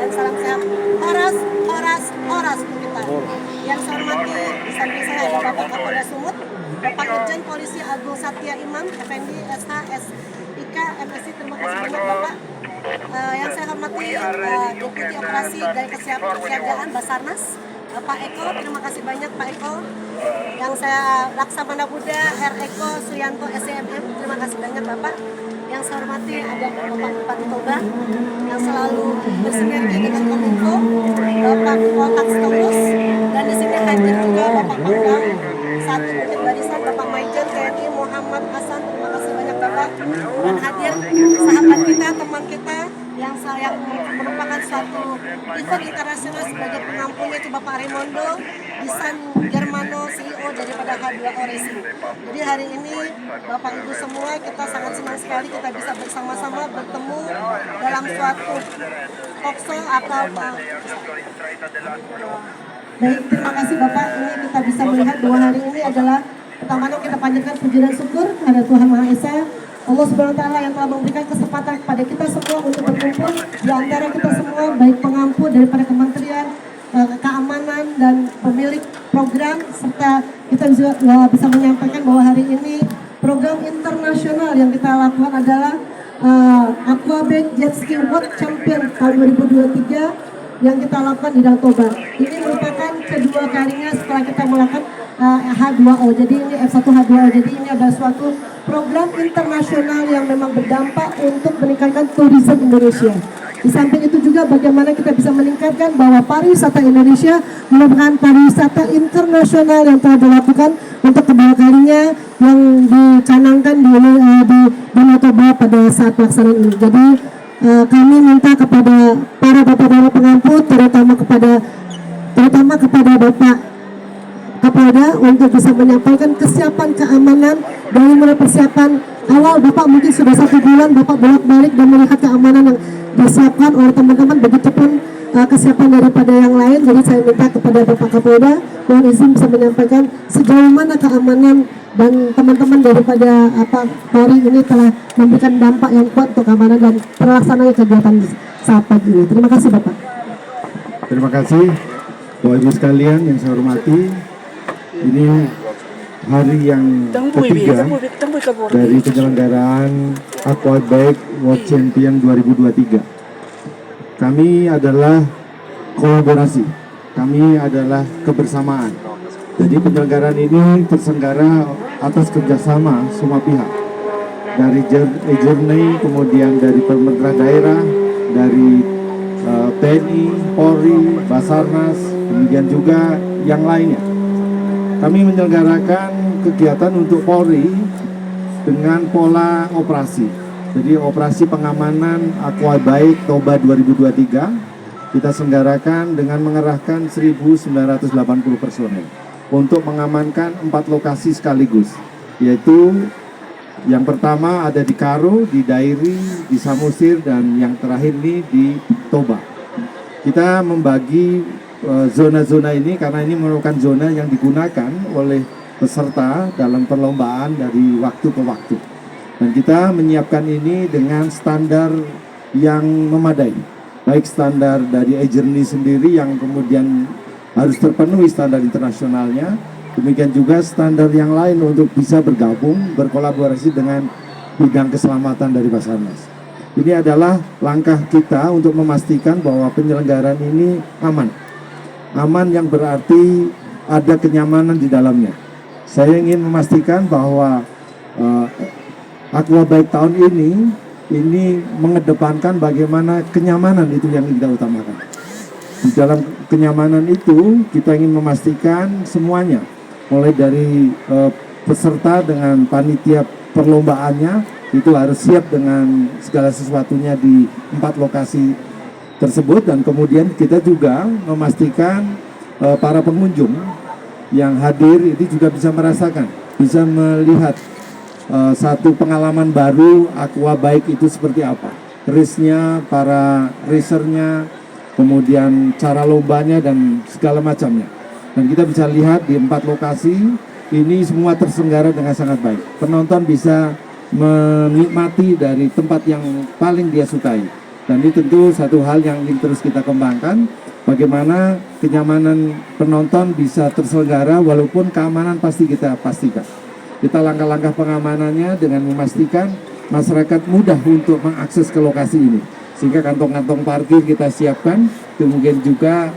dan salam sehat. Horas, horas, horas untuk kita. Yang saya hormati di samping saya ada Bapak Kapolda Sumut, Bapak Irjen Polisi Agung Satya Imam, Effendi SH, SIK, MSI, terima kasih banyak Bapak. Yang saya hormati Deputi Operasi dari Kesiapsiagaan Basarnas, Pak Eko, terima kasih banyak Pak Eko. Yang saya Laksamana Buddha R. Eko Suyanto SCMM, terima kasih banyak Bapak. Yang saya hormati ada Bapak Bupati Toba yang selalu bersinergi dengan Kominfo, Bapak Poltak Stolus, dan di sini hadir juga Bapak Pangdam 1 Bukit Barisan, Bapak Maijen TNI Muhammad Hasan, terima kasih banyak Bapak. Dan hadir sahabat kita, teman kita yang merupakan suatu event internasional sebagai pengampunya itu Bapak Raimondo di San Germano, CEO daripada H2O Racing. Jadi hari ini Bapak Ibu semua kita sangat senang sekali kita bisa bersama-sama bertemu dalam suatu talkshow atau baik, terima kasih Bapak. Ini kita bisa melihat bahwa hari ini adalah pertama kita panjatkan puji dan syukur kepada Tuhan Maha Esa, Allah Subhanahu wa Ta'ala yang telah memberikan kesempatan kepada kita semua untuk berkumpul di antara kita semua, baik pengampu daripada kementerian keamanan dan pemilik program, serta kita juga bisa menyampaikan bahwa hari ini program internasional yang kita lakukan adalah Aquabike Jet Ski World Champion tahun 2023 yang kita lakukan di Danau Toba. Ini merupakan kedua kalinya setelah kita melakukan H2O. Jadi ini F1 H2O. Jadi ini adalah suatu program internasional yang memang berdampak untuk meningkatkan tourism Indonesia. Di samping itu juga bagaimana kita bisa meningkatkan bahwa pariwisata Indonesia merupakan pariwisata internasional yang telah dilakukan untuk kedua kalinya yang dicanangkan di Danau Toba pada saat pelaksanaan ini. Jadi kami minta kepada para bapak-bapak pengampu, terutama kepada Bapak Kapolda untuk bisa menyampaikan kesiapan keamanan dari mulai persiapan awal. Bapak mungkin sudah 1 bulan Bapak bolak-balik dan melihat keamanan yang disiapkan oleh teman-teman, begitupun kesiapan daripada yang lain. Jadi saya minta kepada Bapak Kapolda mohon izin bisa menyampaikan sejauh mana keamanan dan teman-teman daripada Polri ini telah memberikan dampak yang kuat untuk keamanan dan terlaksananya kegiatan saat pagi ini. Terima kasih Bapak. Terima kasih Bapak Ibu sekalian yang saya hormati. Ini hari yang ketiga dari penyelenggaraan Aquabike World Champion 2023. Kami adalah kolaborasi, kami adalah kebersamaan. Jadi penyelenggaraan ini terselenggara atas kerjasama semua pihak, dari Journey, kemudian dari pemerintah daerah, dari TNI, Polri, Basarnas, kemudian juga yang lainnya. Kami menyelenggarakan kegiatan untuk Polri dengan pola operasi. Jadi operasi pengamanan Aquabike Toba 2023 kita selenggarakan dengan mengerahkan 1.980 personel untuk mengamankan 4 lokasi sekaligus, yaitu yang pertama ada di Karo, di Dairi, di Samosir, dan yang terakhir ini di Toba. Kita membagi zona-zona ini karena ini merupakan zona yang digunakan oleh peserta dalam perlombaan dari waktu ke waktu. Dan kita menyiapkan ini dengan standar yang memadai, baik standar dari Journey sendiri yang kemudian harus terpenuhi standar internasionalnya, demikian juga standar yang lain untuk bisa bergabung, berkolaborasi dengan bidang keselamatan dari Basarnas. Ini adalah langkah kita untuk memastikan bahwa penyelenggaraan ini aman. Aman yang berarti ada kenyamanan di dalamnya. Saya ingin memastikan bahwa Aquabike tahun ini mengedepankan bagaimana kenyamanan itu yang kita utamakan. Di dalam kenyamanan itu kita ingin memastikan semuanya, mulai dari peserta dengan panitia perlombaannya itu harus siap dengan segala sesuatunya di 4 lokasi tersebut, dan kemudian kita juga memastikan para pengunjung yang hadir itu juga bisa merasakan, bisa melihat satu pengalaman baru Aquabike itu seperti apa, race-nya, para racernya, kemudian cara lombanya dan segala macamnya. Dan kita bisa lihat di 4 lokasi ini semua terselenggara dengan sangat baik. Penonton bisa menikmati dari tempat yang paling dia sukai. Dan ini tentu satu hal yang ingin terus kita kembangkan, bagaimana kenyamanan penonton bisa terselenggara walaupun keamanan pasti kita pastikan. Kita langkah-langkah pengamanannya dengan memastikan masyarakat mudah untuk mengakses ke lokasi ini. Sehingga kantong-kantong parkir kita siapkan, kemudian juga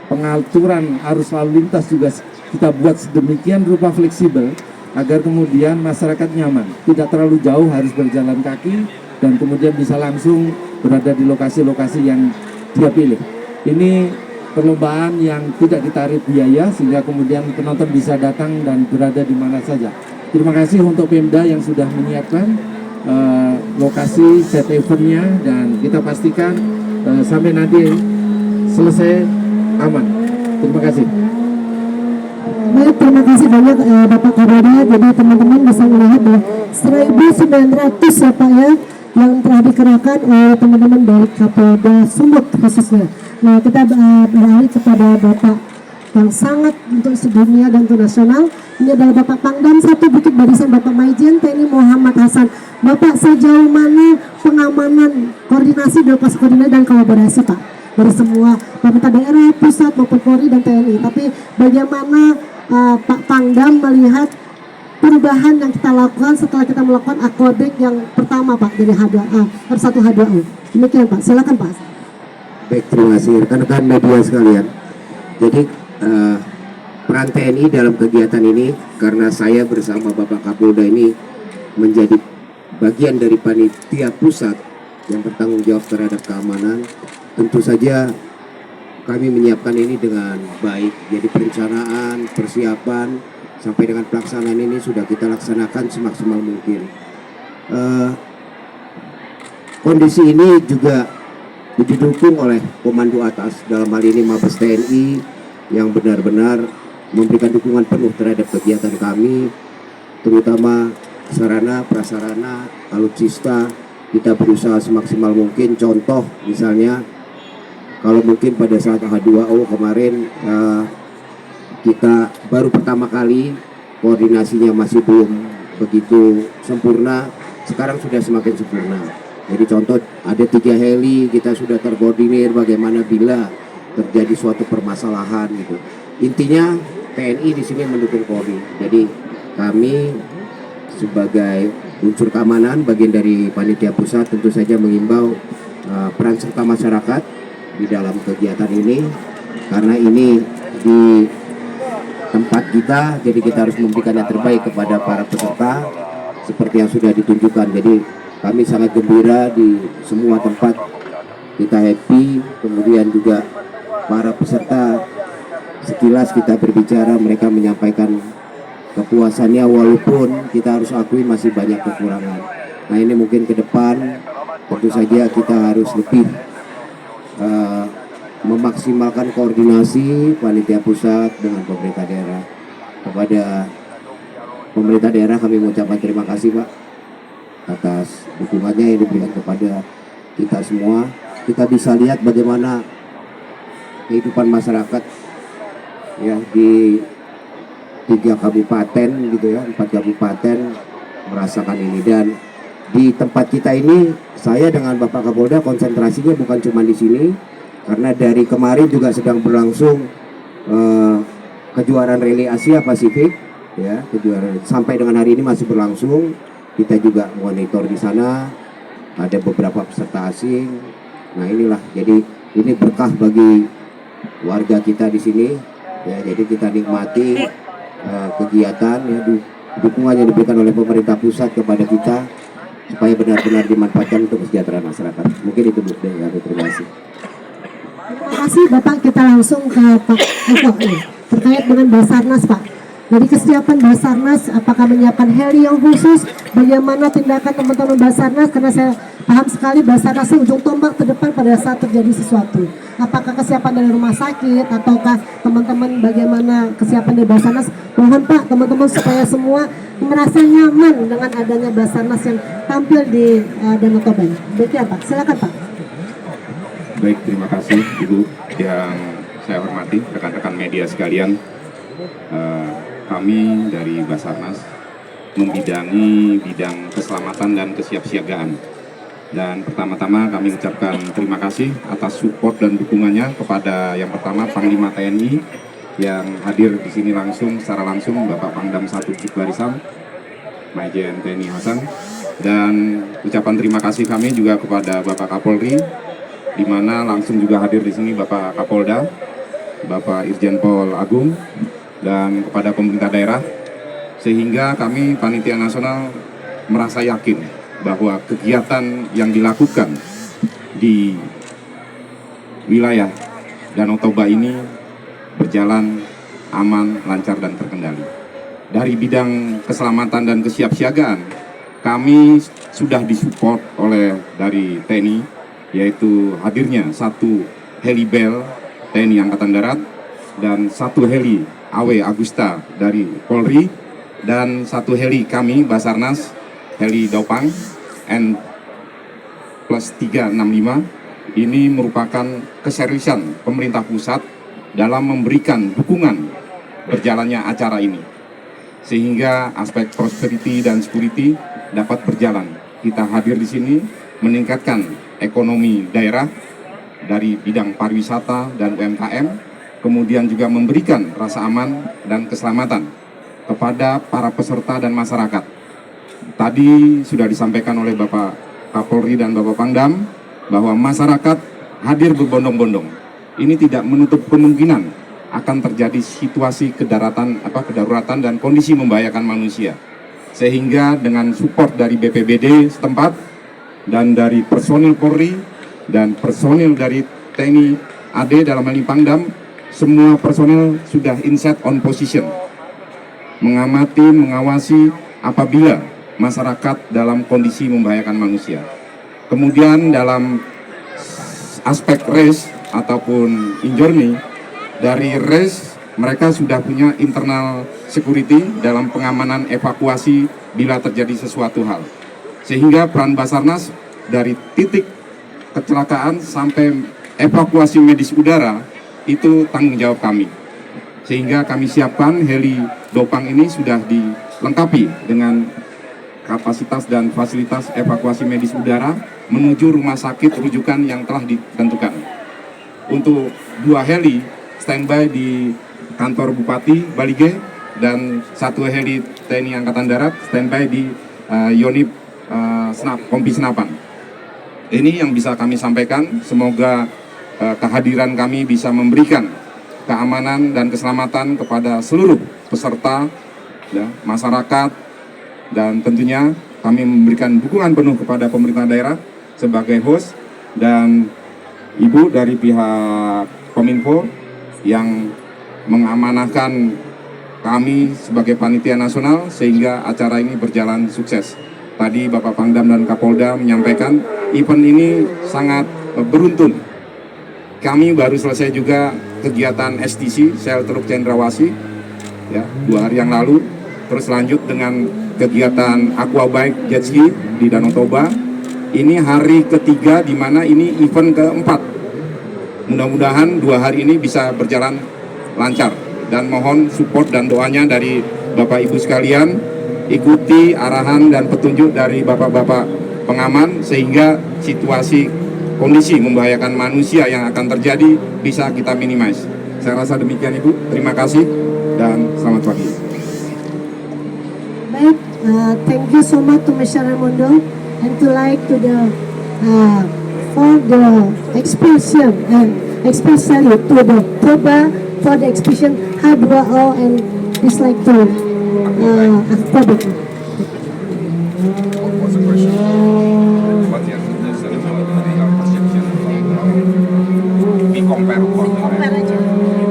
pengaturan arus lalu lintas juga kita buat sedemikian rupa fleksibel agar kemudian masyarakat nyaman, tidak terlalu jauh harus berjalan kaki dan kemudian bisa langsung berada di lokasi-lokasi yang dia pilih. Ini perlombaan yang tidak ditarik biaya sehingga kemudian penonton bisa datang dan berada di mana saja. Terima kasih untuk Pemda yang sudah menyiapkan lokasi set eventnya dan kita pastikan sampai nanti selesai aman. Terima kasih. Baik, terima kasih banyak Bapak Kapolda. Jadi teman-teman bisa melihat bahwa 1.900 ya Pak ya yang telah dikerahkan oleh teman-teman dari Kapolda Sumut khususnya. Nah, kita beralih kepada Bapak yang sangat untuk sedunia dan untuk nasional. Ini adalah Bapak Pangdam 1 Bukit Barisan Bapak Maijen TNI Muhammad Hasan. Bapak, sejauh mana pengamanan, koordinasi, lokasi koordinasi dan kolaborasi Pak dari semua pemerintah daerah, pusat maupun Polri dan TNI. Tapi bagaimana Pak Pangdam melihat perubahan yang kita lakukan setelah kita melakukan aquaback yang pertama Pak dari H2A, R1 H2O. Demikian Pak, silakan Pak. Baik, terima kasih rekan-rekan media sekalian. Jadi peran TNI dalam kegiatan ini, karena saya bersama Bapak Kapolda ini menjadi bagian dari panitia pusat yang bertanggung jawab terhadap keamanan, tentu saja kami menyiapkan ini dengan baik. Jadi perencanaan, persiapan, sampai dengan pelaksanaan ini sudah kita laksanakan semaksimal mungkin. Kondisi ini juga didukung oleh komando atas, dalam hal ini Mabes TNI yang benar-benar memberikan dukungan penuh terhadap kegiatan kami, terutama sarana, prasarana, alutsista. Kita berusaha semaksimal mungkin. Contoh misalnya, kalau mungkin pada saat H2O kemarin kita baru pertama kali koordinasinya masih belum begitu sempurna, sekarang sudah semakin sempurna. Jadi contoh ada 3 heli, kita sudah terkoordinir bagaimana bila terjadi suatu permasalahan gitu. Intinya TNI di sini mendukung Polri. Jadi kami sebagai unsur keamanan bagian dari panitia pusat tentu saja mengimbau peran serta masyarakat di dalam kegiatan ini, karena ini di tempat kita, jadi kita harus memberikan yang terbaik kepada para peserta seperti yang sudah ditunjukkan. Jadi kami sangat gembira di semua tempat, kita happy. Kemudian juga para peserta, sekilas kita berbicara, mereka menyampaikan kepuasannya walaupun kita harus akui masih banyak kekurangan. Nah, ini mungkin ke depan tentu saja kita harus lebih memaksimalkan koordinasi panitia pusat dengan pemerintah daerah. Kepada pemerintah daerah kami mengucapkan terima kasih Pak atas dukungannya yang diberikan kepada kita semua. Kita bisa lihat bagaimana kehidupan masyarakat ya di 3 kabupaten gitu ya, 4 kabupaten merasakan ini. Dan di tempat kita ini, saya dengan Bapak Kapolda konsentrasinya bukan cuma di sini, karena dari kemarin juga sedang berlangsung kejuaraan rally Asia Pasifik ya, kejuaraan sampai dengan hari ini masih berlangsung. Kita juga monitor di sana, ada beberapa peserta asing. Nah, inilah, jadi ini berkah bagi warga kita di sini ya. Jadi kita nikmati kegiatan ya, dukungan yang diberikan oleh pemerintah pusat kepada kita supaya benar-benar dimanfaatkan untuk kesejahteraan masyarakat. Mungkin itu Bu. Terima kasih. Terima kasih Bapak. Kita langsung ke Pak Eko terkait dengan Basarnas Pak. Dari kesiapan Basarnas, apakah menyiapkan heli yang khusus? Bagaimana tindakan teman-teman Basarnas? Karena saya paham sekali Basarnas itu ujung tombak terdepan pada saat terjadi sesuatu. Apakah kesiapan dari rumah sakit ataukah teman-teman bagaimana kesiapan dari Basarnas? Mohon Pak, teman-teman supaya semua merasa nyaman dengan adanya Basarnas yang tampil di Danau Toba. Demikian Pak, silakan Pak. Baik, terima kasih Ibu yang saya hormati, rekan-rekan media sekalian. Kami dari Basarnas membidangi bidang keselamatan dan kesiapsiagaan. Dan pertama-tama kami ucapkan terima kasih atas support dan dukungannya kepada yang pertama Panglima TNI yang hadir di sini secara langsung Bapak Pangdam 1 Jukbarisam, Majen TNI Hasan. Dan ucapan terima kasih kami juga kepada Bapak Kapolri, di mana langsung juga hadir di sini Bapak Kapolda, Bapak Irjen Pol Agung, dan kepada pemerintah daerah, sehingga kami Panitia Nasional merasa yakin bahwa kegiatan yang dilakukan di wilayah Danau Toba ini berjalan aman, lancar, dan terkendali. Dari bidang keselamatan dan kesiapsiagaan, kami sudah disupport oleh dari TNI, yaitu hadirnya 1 heli Bel TNI Angkatan Darat dan 1 heli AW Agusta dari Polri dan 1 heli kami Basarnas, heli Daupang N+365. Ini merupakan keseriusan pemerintah pusat dalam memberikan dukungan berjalannya acara ini, sehingga aspek prosperity dan security dapat berjalan. Kita hadir di sini meningkatkan ekonomi daerah dari bidang pariwisata dan UMKM, kemudian juga memberikan rasa aman dan keselamatan kepada para peserta dan masyarakat. Tadi sudah disampaikan oleh Bapak Kapolri dan Bapak Pangdam bahwa masyarakat hadir berbondong-bondong. Ini tidak menutup kemungkinan akan terjadi situasi kedaruratan dan kondisi membahayakan manusia. Sehingga dengan support dari BPBD setempat dan dari personil Polri dan personil dari TNI AD dalam hal ini Pangdam, semua personil sudah inset on position, mengamati, mengawasi apabila masyarakat dalam kondisi membahayakan manusia. Kemudian dalam aspek race ataupun in-journey, dari race mereka sudah punya internal security dalam pengamanan evakuasi bila terjadi sesuatu hal. Sehingga peran Basarnas dari titik kecelakaan sampai evakuasi medis udara itu tanggung jawab kami. Sehingga kami siapkan heli Daupang ini sudah dilengkapi dengan kapasitas dan fasilitas evakuasi medis udara menuju rumah sakit rujukan yang telah ditentukan. Untuk 2 heli standby di kantor Bupati Balige dan 1 heli TNI Angkatan Darat standby di Yonif Kompi Senapan. Ini yang bisa kami sampaikan. Semoga kehadiran kami bisa memberikan keamanan dan keselamatan kepada seluruh peserta, ya, masyarakat. Dan tentunya kami memberikan dukungan penuh kepada pemerintah daerah sebagai host dan Ibu dari pihak Kominfo yang mengamanahkan kami sebagai panitia nasional sehingga acara ini berjalan sukses. Tadi Bapak Pangdam dan Kapolda menyampaikan event ini sangat beruntun. Kami baru selesai juga kegiatan STC, Sel Teluk Cendrawasih, ya, 2 hari yang lalu. Terus lanjut dengan kegiatan aquabike jet ski di Danau Toba. Ini hari ketiga di mana ini event keempat. Mudah-mudahan 2 hari ini bisa berjalan lancar dan mohon support dan doanya dari Bapak Ibu sekalian. Ikuti arahan dan petunjuk dari Bapak-Bapak pengaman sehingga situasi kondisi membahayakan manusia yang akan terjadi bisa kita minimize. Saya rasa demikian Ibu. Terima kasih dan selamat pagi. Baik, thank you so much to Mr. Raimundo and to for the expression and especially to the Toba for the expression H2O and dislike to Toba.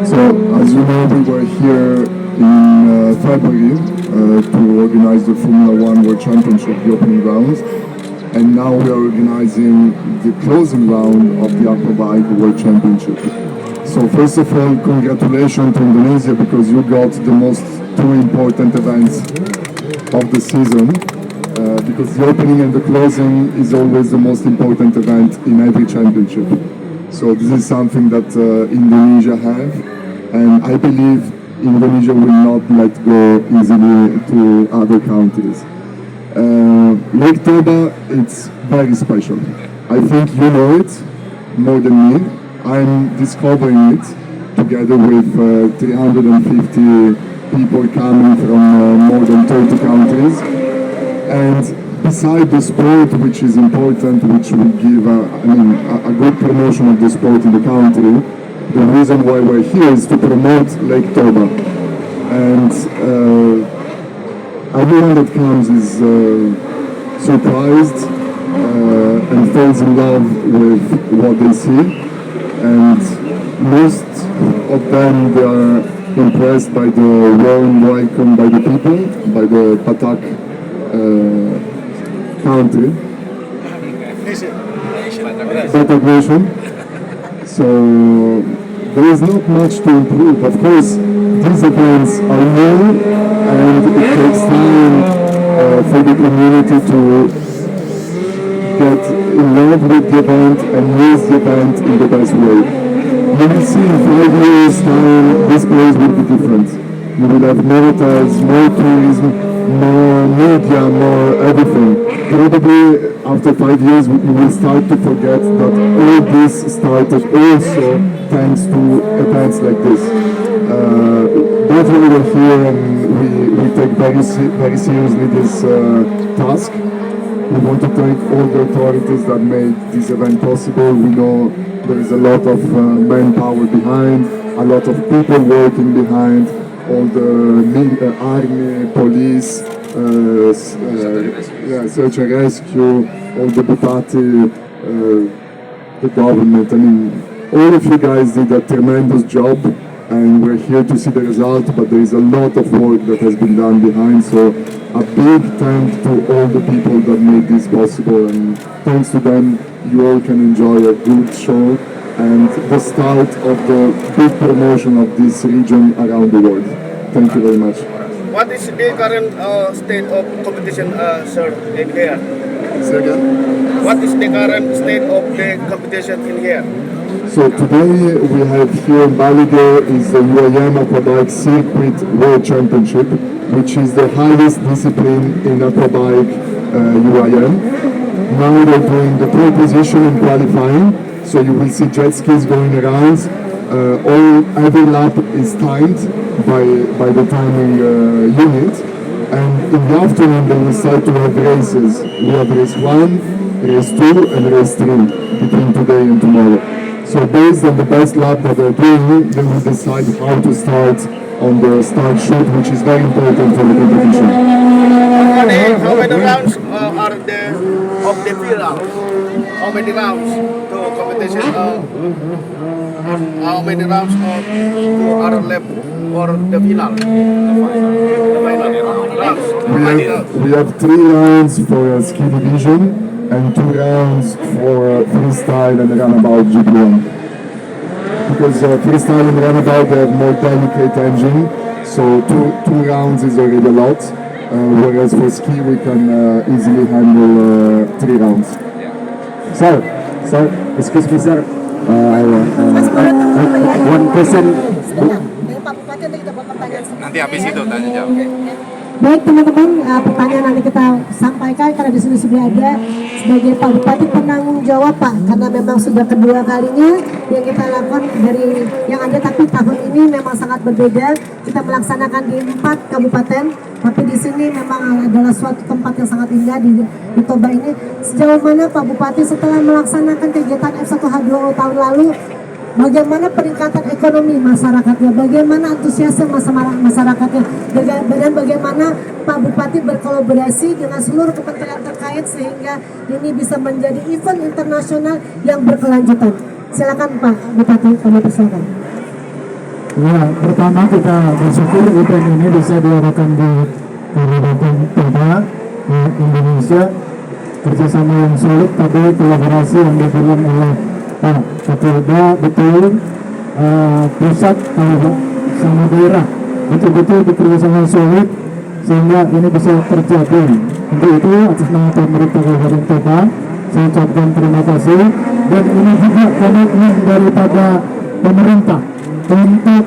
So, as you know, we were here in February to organize the Formula 1 World Championship, the opening rounds, and now we are organizing the closing round of the Aquabike World Championship. So first of all, congratulations to Indonesia because you got the most 2 important events of the season, because the opening and the closing is always the most important event in every championship. So this is something that Indonesia have, and I believe Indonesia will not let go easily to other countries. Lake Toba, it's very special. I think you know it more than me. I'm discovering it together with 350 people coming from more than 30 countries. And beside the sport, which is important, which will give a good promotion of the sport in the country, the reason why we're here is to promote Lake Toba. And everyone that comes is surprised and falls in love with what they see. And most of them, they are impressed by the warm welcome by the people, by the Batak country, Batak nation. So there is not much to improve. Of course, these events are new and it takes time for the community to get involved with the event and use the event in the best way. You will see in 5 years' time this place will be different. You will have more hotels, more tourism, more media, more everything. Probably after 5 years you will start to forget that all this started also thanks to events like this. That's why we're here and we take very seriously this task. We want to thank all the authorities that made this event possible. We know there is a lot of manpower behind, a lot of people working behind, all the army, police, search and rescue, all the Bupati, the government. I mean, all of you guys did a tremendous job. And we're here to see the result, but there is a lot of work that has been done behind, so a big thank to all the people that made this possible, and thanks to them you all can enjoy a good show and the start of the big promotion of this region around the world. Thank you very much. What is the current state of competition, sir, in here? Say again? What is the current state of the competition in here? So today we have here in Baligo is the UIM Aquabike Circuit World Championship, which is the highest discipline in aquabike UIM. Now they're doing the pole position and qualifying, so you will see jet skis going around. Every lap is timed by the timing unit, and in the afternoon they will start to have races. We have race 1, race 2 and race 3 between today and tomorrow. So based on the best lap that they're doing, they will decide how to start on the start shoot, which is very important for the competition. How many rounds are there of the final? How many rounds to competition? How many rounds are left for the final? The final rounds. We have 3 rounds for ski division and 2 rounds for freestyle and runabout GP1. Because freestyle and runabout they have more delicate engine, so two rounds is already a lot. Whereas for ski we can easily handle 3 rounds. Sir, excuse me, sir. One question. Dengan Pak Bupati nanti kita buat pertanyaan. Nanti habis itu tanya jawab. Baik teman-teman, pertanyaan nanti kita sampaikan karena di sini sudah ada sebagai Pak Bupati penanggung jawab Pak, karena memang sudah kedua kalinya yang kita lakukan dari yang ada, tapi tahun ini memang sangat berbeda. Kita melaksanakan di 4 kabupaten, tapi di sini memang adalah suatu tempat yang sangat indah di Toba ini. Sejauh mana Pak Bupati setelah melaksanakan kegiatan F1H2O tahun lalu, bagaimana peningkatan ekonomi masyarakatnya, bagaimana antusiasme masyarakatnya, dan bagaimana Pak Bupati berkolaborasi dengan seluruh kementerian terkait sehingga ini bisa menjadi event internasional yang berkelanjutan. Silakan Pak Bupati, kami persilakan. Ya, pertama kita bersyukur event ini bisa diadakan di Kabupaten Toba, di Indonesia, kerjasama yang solid, tapi kolaborasi yang dibangun oleh Pak Kapolda, betul pusat sama daerah betul-betul bekerjasama solid sehingga ini bisa terjadi. Untuk itu atas nama pemerintah Kabupaten Toba saya ucapkan terima kasih, dan ini juga komitmen daripada pemerintah untuk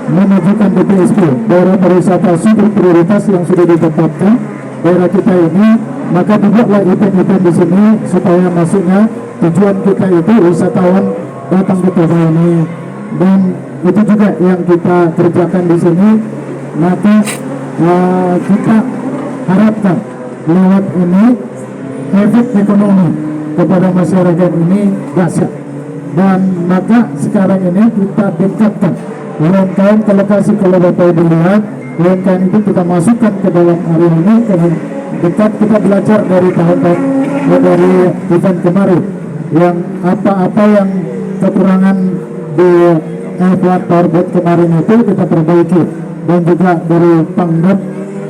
memajukan DPSP, daerah pariwisata super prioritas yang sudah ditetapkan. Daerah kita ini maka dibuatlah event-event di sini supaya masuknya tujuan kita itu wisatawan datang ke kota ini, dan itu juga yang kita kerjakan di sini. Maka kita harapkan lewat ini efek ekonomi kepada masyarakat ini dahsyat, dan maka sekarang ini kita dekatkan UMKM ke lokasi. Kalau Bapak Ibu lihat, UMKM itu kita masukkan ke dalam area ini karena dekat. Kita belajar dari tahun-tahun dari event kemarin, yang apa-apa yang kekurangan di F1 Powerboat kemarin itu kita perbaiki, dan juga dari Pangdam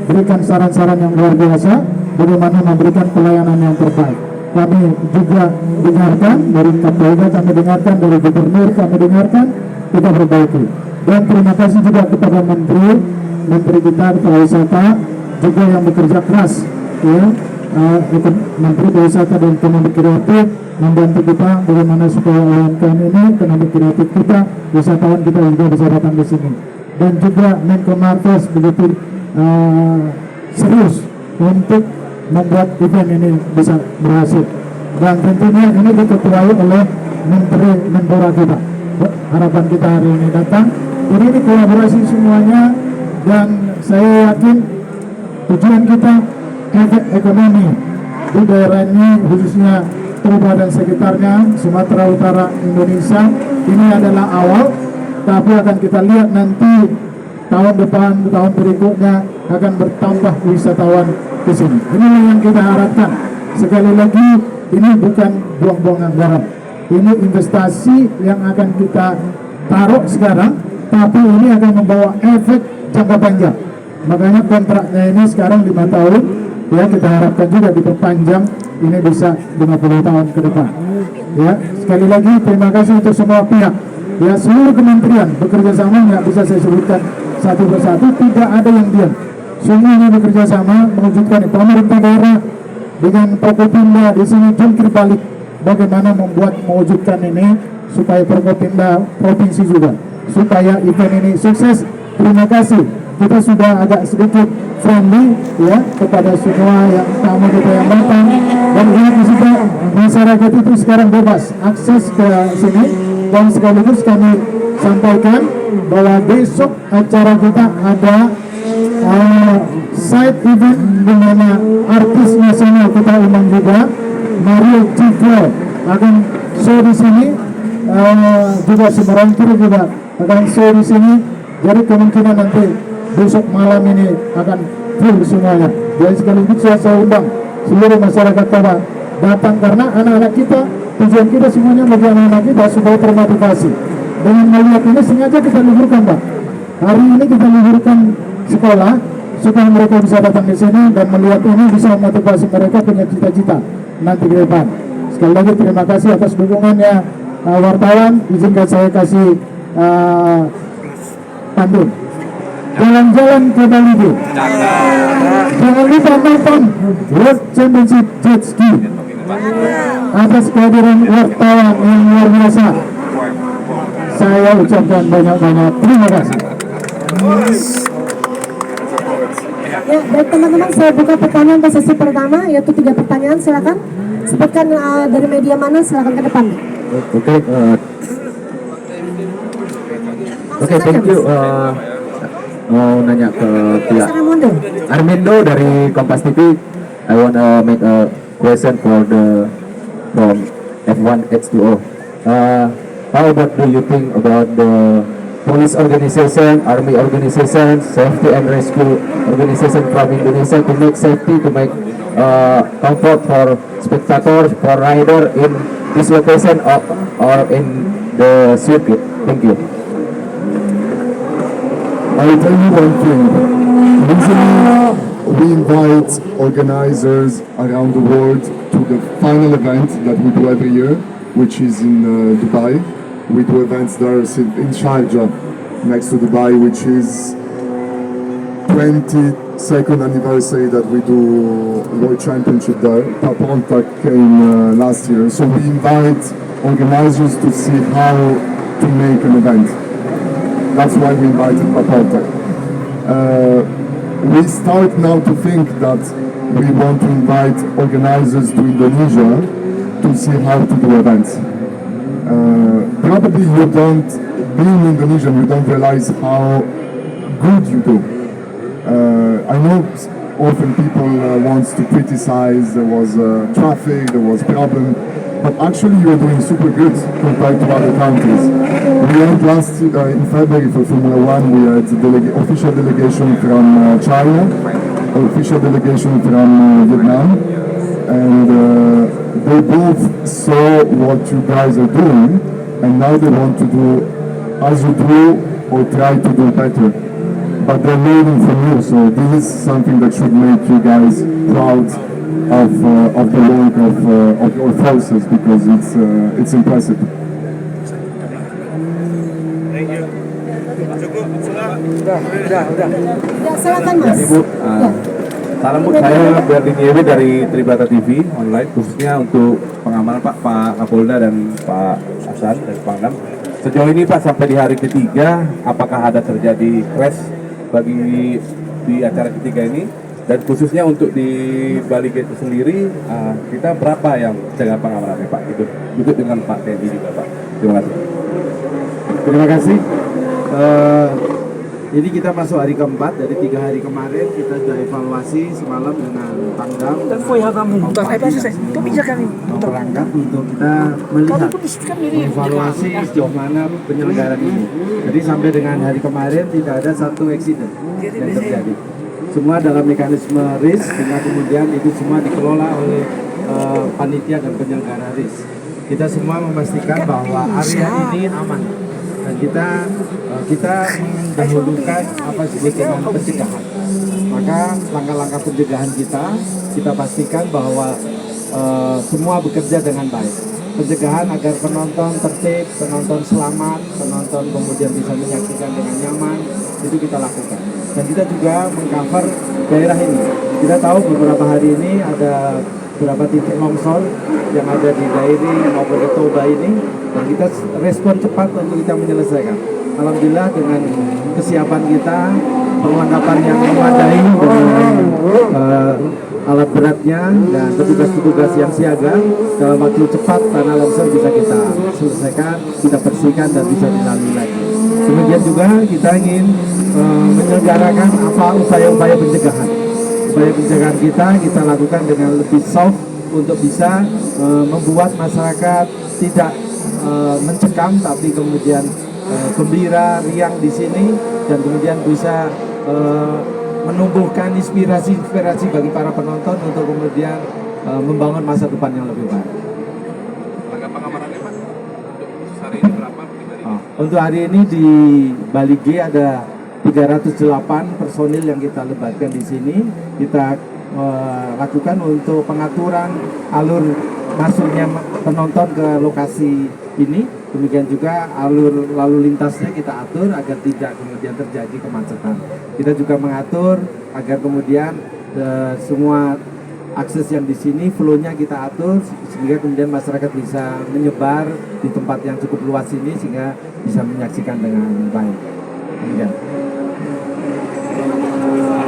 berikan saran-saran yang luar biasa bagaimana memberikan pelayanan yang terbaik. Kami juga dengarkan dari Kapolda, kami dengarkan dari Gubernur, kami dengarkan, kita perbaiki. Dan terima kasih juga kepada Menteri kita Pariwisata juga yang bekerja keras, ya, Menteri Pariwisata dan Ekonomi Kreatif membantu kita bagaimana supaya UMKM ini, ekonomi kreatif kita, wisatawan kita juga bisa datang di sini. Dan juga Menko Marves begitu serius untuk membuat event ini bisa berhasil, dan tentunya ini diketuai oleh Menteri Menpora kita. Harapan kita hari ini datang, jadi ini kolaborasi semuanya, dan saya yakin tujuan kita efek ekonomi di daerah ini, khususnya Toba dan sekitarnya, Sumatera Utara, Indonesia, ini adalah awal, tapi akan kita lihat nanti tahun depan, tahun berikutnya akan bertambah wisatawan ke sini. Inilah yang kita harapkan. Sekali lagi, ini bukan buang-buang anggaran. Ini investasi yang akan kita taruh sekarang, tapi ini akan membawa efek jangka panjang. Makanya kontraknya ini sekarang 5 tahun, ya, kita harapkan juga diperpanjang, ini bisa 50 tahun ke depan. Ya, sekali lagi terima kasih untuk semua pihak. Ya, seluruh kementerian bekerja sama, nggak bisa saya sebutkan satu persatu, tidak ada yang diam. Semuanya bekerja sama mewujudkan pemerintah daerah dengan Prokopimda di sini jungkir balik bagaimana mewujudkan ini supaya Prokopimda provinsi juga, supaya event ini sukses. Terima kasih. Kita sudah agak sedikit friendly, ya, kepada semua yang tamu kita yang datang, dan lihat di situ masyarakat itu sekarang bebas akses ke sini. Dan sekaligus kami sampaikan bahwa besok acara kita ada side event di mana artis nasional kita undang juga, Mario Cifro akan show di sini, juga Semarangkir juga akan show di sini. Jadi kemungkinan nanti besok malam ini akan full semuanya. Jadi sekaligus saya undang seluruh masyarakat Toba datang, karena anak-anak kita, tujuan kita semuanya bagi anak-anak kita supaya termotivasi. Dengan melihat ini sengaja kita liburkan, Pak. Hari ini kita liburkan sekolah supaya mereka bisa datang di sini dan melihat ini bisa memotivasi mereka punya cita-cita nanti ke depan. Sekali lagi terima kasih atas dukungannya wartawan. Izinkan saya kasih pantun. Jalan-jalan ke Bali. Jangan lupa nonton World Championship Jet Ski. Atas kehadiran wartawan yang luar biasa, saya ucapkan banyak-banyak terima kasih. Ya, baik teman-teman, saya buka pertanyaan ke sesi pertama, yaitu 3 pertanyaan. Silakan sebutkan dari media mana, silakan ke depan. Oke, thank you. Mau nanya ke pihak Armindo dari Kompas TV. I wanna make a question from F1 H2O. How about do you think about the police organization, army organization, safety and rescue organization from Indonesia to make safety, to make comfort for spectators, for rider in this location or in the circuit? Thank you. I'll tell you one thing. Usually we invite organizers around the world to the final event that we do every year, which is in Dubai. We do events there in Sharjah, next to Dubai, which is 22nd anniversary that we do World Championship there. Paponta came last year, so we invite organizers to see how to make an event. That's why we invited Paponta. We start now to think that we want to invite organizers to Indonesia to see how to do events. Probably you don't, being Indonesian, you don't realize how good you do. I know often people wants to criticize, there was traffic, there was problem, but actually you're doing super good compared to other countries. We had last in February for Formula One, we had official delegation from China, official delegation from Vietnam, and they both saw what you guys are doing, and now they want to do as you do or try to do better. But they're learning from you, so this is something that should make you guys proud of the work of your forces, because it's impressive. Thank you. Cukup, Ya, silakan Mas. Ibu, Ya. salam Bu, saya Berdin Yewi dari Tribata TV online, khususnya untuk pengamanan Pak Kapolda dan Pak Hasan dari Pangdam. Sejauh ini Pak, sampai di hari ketiga, apakah ada terjadi crash bagi di acara ketiga ini? Dan khususnya untuk di Bali Gate itu sendiri, kita berapa yang jaga pengamanannya Pak? Itu ikut dengan Pak TNI juga Pak. Terima kasih. Terima kasih. Ini kita masuk hari keempat, dari 3 hari kemarin kita sudah evaluasi semalam dengan Pangdam berangkat untuk kita melihat evaluasi sejauh mana penyelenggaraan ini. Jadi sampai dengan hari kemarin tidak ada satu eksiden yang terjadi. Semua dalam mekanisme risk, sehingga kemudian itu semua dikelola oleh panitia dan penyelenggara risk. Kita semua memastikan bahwa area ini aman. Dan kita mendahulukan apa disebut pencegahan. Maka langkah-langkah pencegahan kita pastikan bahwa semua bekerja dengan baik. Pencegahan agar penonton tertib, penonton selamat, penonton kemudian bisa menyaksikan dengan nyaman, itu kita lakukan. Dan kita juga mengcover daerah ini. Kita tahu beberapa hari ini ada beberapa titik longsor yang ada di Dairi maupun di Toba ini, dan kita respon cepat untuk kita menyelesaikan. Alhamdulillah dengan kesiapan kita, perlengkapan yang memadai dengan alat beratnya dan petugas-petugas yang siaga, dalam waktu cepat tanah longsor bisa kita selesaikan, kita bersihkan dan bisa dilalui lagi. Kemudian juga kita ingin menyelenggarakan apa upaya-upaya pencegahan. Upaya pencegahan kita lakukan dengan lebih soft untuk bisa membuat masyarakat tidak mencekam, tapi kemudian gembira, riang di sini, dan kemudian bisa menumbuhkan inspirasi bagi para penonton untuk kemudian membangun masa depan yang lebih baik. Langkah pengamanannya Pak, untuk hari ini berapa? Untuk hari ini di Bali G ada 308 personil yang kita libatkan di sini. Kita lakukan untuk pengaturan alur masuknya penonton ke lokasi ini. Demikian juga alur lalu lintasnya kita atur agar tidak kemudian terjadi kemacetan. Kita juga mengatur agar kemudian semua akses yang di sini flow-nya kita atur sehingga kemudian masyarakat bisa menyebar di tempat yang cukup luas ini sehingga bisa menyaksikan dengan baik. Demikian.